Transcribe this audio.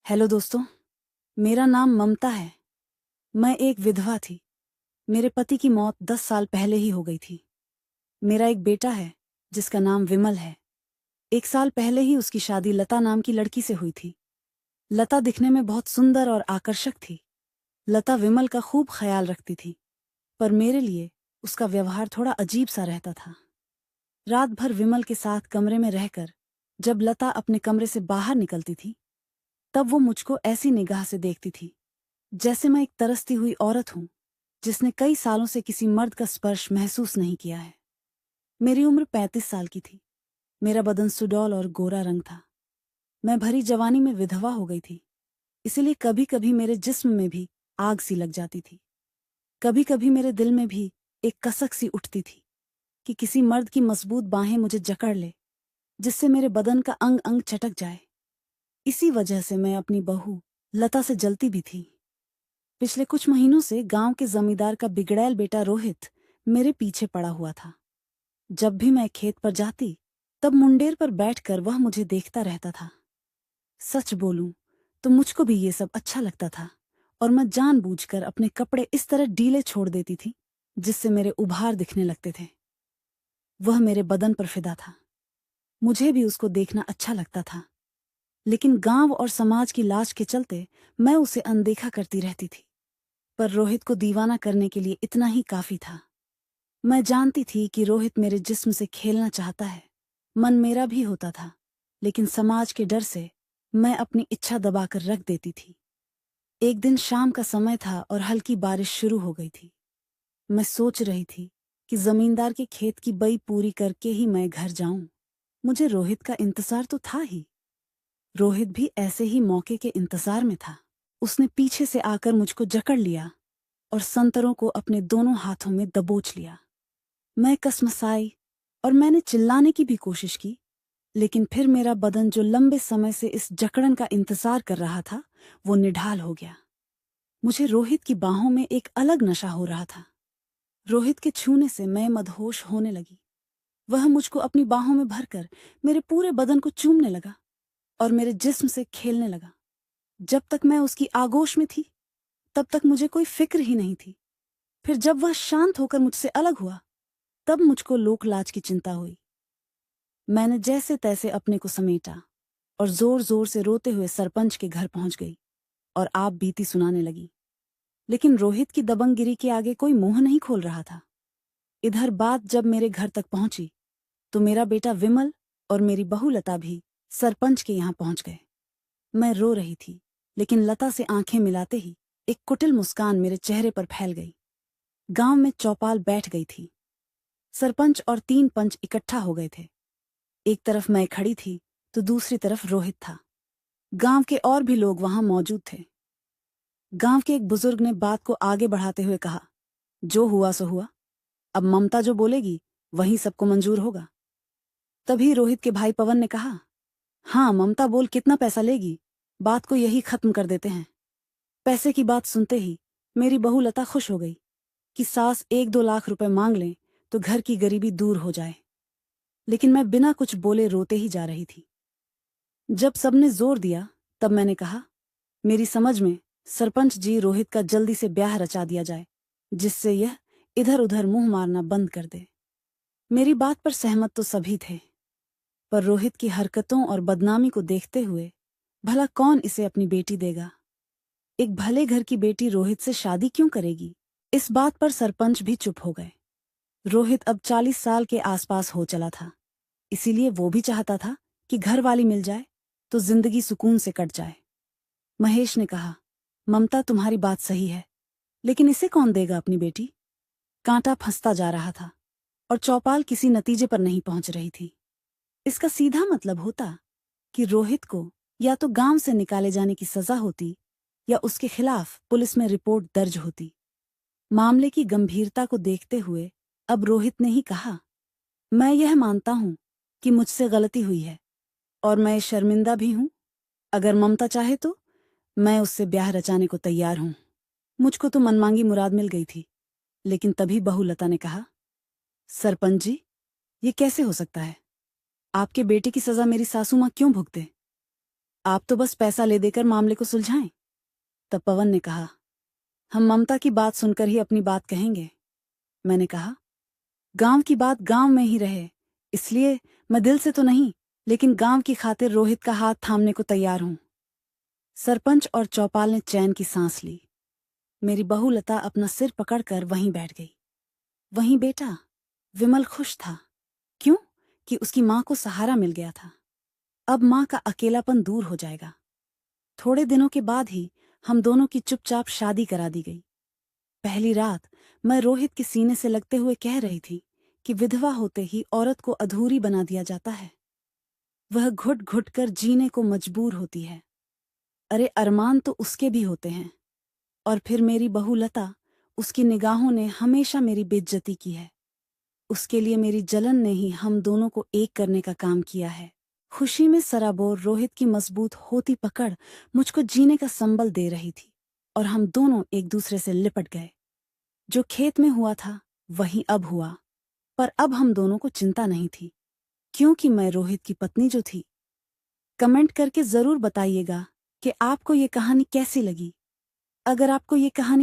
Hello दोस्तों। मेरा नाम ममता है। मैं एक विधवा थी। मेरे पति की मौत 10 साल पहले ही हो गई थी। मेरा एक बेटा है जिसका नाम विमल है। 1 साल पहले ही उसकी शादी लता नाम की लड़की से हुई थी। लता दिखने में बहुत सुंदर और आकर्षक थी। लता विमल का खूब ख्याल रखती थी, पर मेरे लिए उसका व्यवहार थोड़ा अजीब सा रहता था। रात भर विमल के साथ कमरे में रहकर जब लता अपने कमरे से बाहर निकलती थी, तब वो मुझको ऐसी निगाह से देखती थी जैसे मैं एक तरसती हुई औरत हूं जिसने कई सालों से किसी मर्द का स्पर्श महसूस नहीं किया है। मेरी उम्र 35 साल की थी। मेरा बदन सुडौल और गोरा रंग था। मैं भरी जवानी में विधवा हो गई थी, इसलिए कभी कभी मेरे जिस्म में भी आग सी लग जाती थी। कभी कभी मेरे दिल में भी एक कसक सी उठती थी कि किसी मर्द की मजबूत बाहें मुझे जकड़ ले, जिससे मेरे बदन का अंग अंग चटक जाए। इसी वजह से मैं अपनी बहू लता से जलती भी थी। पिछले कुछ महीनों से गांव के जमींदार का बिगड़ैल बेटा रोहित मेरे पीछे पड़ा हुआ था। जब भी मैं खेत पर जाती, तब मुंडेर पर बैठकर वह मुझे देखता रहता था। सच बोलूं तो मुझको भी ये सब अच्छा लगता था, और मैं जानबूझकर अपने कपड़े इस तरह ढीले छोड़ देती थी जिससे मेरे उभार दिखने लगते थे। वह मेरे बदन पर फिदा था। मुझे भी उसको देखना अच्छा लगता था, लेकिन गांव और समाज की लाज के चलते मैं उसे अनदेखा करती रहती थी। पर रोहित को दीवाना करने के लिए इतना ही काफी था। मैं जानती थी कि रोहित मेरे जिस्म से खेलना चाहता है। मन मेरा भी होता था, लेकिन समाज के डर से मैं अपनी इच्छा दबाकर रख देती थी। एक दिन शाम का समय था और हल्की बारिश शुरू हो गई थी। मैं सोच रही थी कि जमींदार के खेत की बई पूरी करके ही मैं घर जाऊं। मुझे रोहित का इंतजार तो था ही। रोहित भी ऐसे ही मौके के इंतजार में था। उसने पीछे से आकर मुझको जकड़ लिया और संतरों को अपने दोनों हाथों में दबोच लिया। मैं कसमसाई और मैंने चिल्लाने की भी कोशिश की, लेकिन फिर मेरा बदन जो लंबे समय से इस जकड़न का इंतजार कर रहा था, वो निढाल हो गया। मुझे रोहित की बाहों में एक अलग नशा हो रहा था। रोहित के छूने से मैं मदहोश होने लगी। वह मुझको अपनी बाहों में भरकर मेरे पूरे बदन को चूमने लगा और मेरे जिस्म से खेलने लगा। जब तक मैं उसकी आगोश में थी, तब तक मुझे कोई फिक्र ही नहीं थी। फिर जब वह शांत होकर मुझसे अलग हुआ, तब मुझको लोक लाज की चिंता हुई। मैंने जैसे तैसे अपने को समेटा और जोर जोर से रोते हुए सरपंच के घर पहुंच गई और आप बीती सुनाने लगी। लेकिन रोहित की दबंगगिरी के आगे कोई मुंह नहीं खोल रहा था। इधर बात जब मेरे घर तक पहुंची, तो मेरा बेटा विमल और मेरी बहू लता भी सरपंच के यहाँ पहुंच गए। मैं रो रही थी, लेकिन लता से आंखें मिलाते ही एक कुटिल मुस्कान मेरे चेहरे पर फैल गई। गांव में चौपाल बैठ गई थी। सरपंच और 3 पंच इकट्ठा हो गए थे। एक तरफ मैं खड़ी थी तो दूसरी तरफ रोहित था। गांव के और भी लोग वहां मौजूद थे। गांव के एक बुजुर्ग ने बात को आगे बढ़ाते हुए कहा, जो हुआ सो हुआ। अब ममता जो बोलेगी वही सबको मंजूर होगा। तभी रोहित के भाई पवन ने कहा, हाँ ममता बोल, कितना पैसा लेगी, बात को यही खत्म कर देते हैं। पैसे की बात सुनते ही मेरी बहू लता खुश हो गई कि सास 1-2 लाख रुपए मांग लें तो घर की गरीबी दूर हो जाए। लेकिन मैं बिना कुछ बोले रोते ही जा रही थी। जब सबने जोर दिया, तब मैंने कहा, मेरी समझ में सरपंच जी, रोहित का जल्दी से ब्याह रचा दिया जाए, जिससे यह इधर उधर मुंह मारना बंद कर दे। मेरी बात पर सहमत तो सभी थे, पर रोहित की हरकतों और बदनामी को देखते हुए भला कौन इसे अपनी बेटी देगा। एक भले घर की बेटी रोहित से शादी क्यों करेगी। इस बात पर सरपंच भी चुप हो गए। रोहित अब 40 साल के आसपास हो चला था, इसीलिए वो भी चाहता था कि घर वाली मिल जाए तो जिंदगी सुकून से कट जाए। महेश ने कहा, ममता तुम्हारी बात सही है, लेकिन इसे कौन देगा अपनी बेटी। कांटा फंसता जा रहा था और चौपाल किसी नतीजे पर नहीं पहुंच रही थी। इसका सीधा मतलब होता कि रोहित को या तो गांव से निकाले जाने की सजा होती, या उसके खिलाफ पुलिस में रिपोर्ट दर्ज होती। मामले की गंभीरता को देखते हुए अब रोहित ने ही कहा, मैं यह मानता हूं कि मुझसे गलती हुई है और मैं शर्मिंदा भी हूं। अगर ममता चाहे तो मैं उससे ब्याह रचाने को तैयार हूं। मुझको तो मनमांगी मुराद मिल गई थी, लेकिन तभी बहू लता ने कहा, सरपंच जी, ये कैसे हो सकता है। आपके बेटे की सजा मेरी सासू मां क्यों भुगते। आप तो बस पैसा ले देकर मामले को सुलझाएं। तब पवन ने कहा, हम ममता की बात सुनकर ही अपनी बात कहेंगे। मैंने कहा, गांव की बात गांव में ही रहे, इसलिए मैं दिल से तो नहीं, लेकिन गांव की खातिर रोहित का हाथ थामने को तैयार हूं। सरपंच और चौपाल ने चैन की सांस ली। मेरी बहू लता अपना सिर पकड़कर वहीं बैठ गई। वहीं बेटा विमल खुश था। क्यों? कि उसकी मां को सहारा मिल गया था। अब मां का अकेलापन दूर हो जाएगा। थोड़े दिनों के बाद ही हम दोनों की चुपचाप शादी करा दी गई। पहली रात मैं रोहित के सीने से लगते हुए कह रही थी कि विधवा होते ही औरत को अधूरी बना दिया जाता है। वह घुट घुट कर जीने को मजबूर होती है। अरे अरमान तो उसके भी होते हैं। और फिर मेरी बहू लता, उसकी निगाहों ने हमेशा मेरी बेइज्जती की है। उसके लिए मेरी जलन ने ही हम दोनों को एक करने का काम किया है। खुशी में सराबोर रोहित की मजबूत होती पकड़ मुझको जीने का संबल दे रही थी और हम दोनों एक दूसरे से लिपट गए। जो खेत में हुआ था वही अब हुआ, पर अब हम दोनों को चिंता नहीं थी, क्योंकि मैं रोहित की पत्नी जो थी। कमेंट करके जरूर बताइएगा कि आपको ये कहानी कैसी लगी। अगर आपको ये कहानी